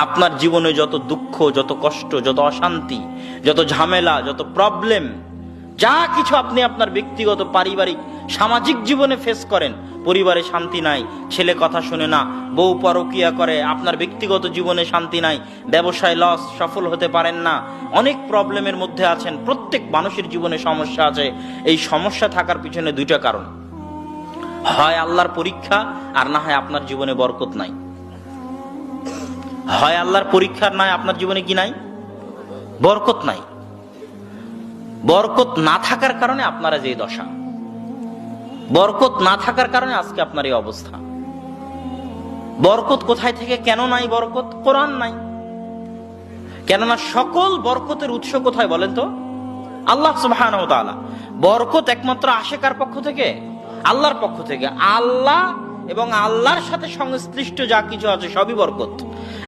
আপনার জীবনে যত দুঃখ, যত কষ্ট, যত অশান্তি, যত ঝামেলা, যত প্রবলেম, যা কিছু আপনি আপনার ব্যক্তিগত, পারিবারিক, সামাজিক জীবনে ফেস করেন, পরিবারে শান্তি নাই, ছেলে কথা শুনে না, বউ পরকিয়া করে, আপনার ব্যক্তিগত জীবনে শান্তি নাই, ব্যবসায় লস, সফল হতে পারেন না, অনেক প্রবলেমের মধ্যে আছেন। প্রত্যেক মানুষের জীবনে সমস্যা আছে। এই সমস্যা থাকার পিছনে দুইটা কারণ, হয় আল্লাহর পরীক্ষা, আর না হয় আপনার জীবনে বরকত নাই। হয় আল্লাহর পরীক্ষার নাই, আপনার জীবনে কি নাই? বরকত নাই। বরকত না থাকার কারণে আপনারা যে দশা, বরকত না থাকার কারণে আজকে আপনার এই অবস্থা। বরকত কোথায় থেকে, কেন নাই বরকত? কোরআন নাই। কেননা সকল বরকতের উৎস কোথায় বলেন তো? আল্লাহ সুবহানাহু ওয়া তাআলা। বরকত একমাত্র আসে কার পক্ষ থেকে? আল্লাহর পক্ষ থেকে। আল্লাহ এবং আল্লাহর সাথে সংশ্লিষ্ট যা কিছু আছে সবই বরকত।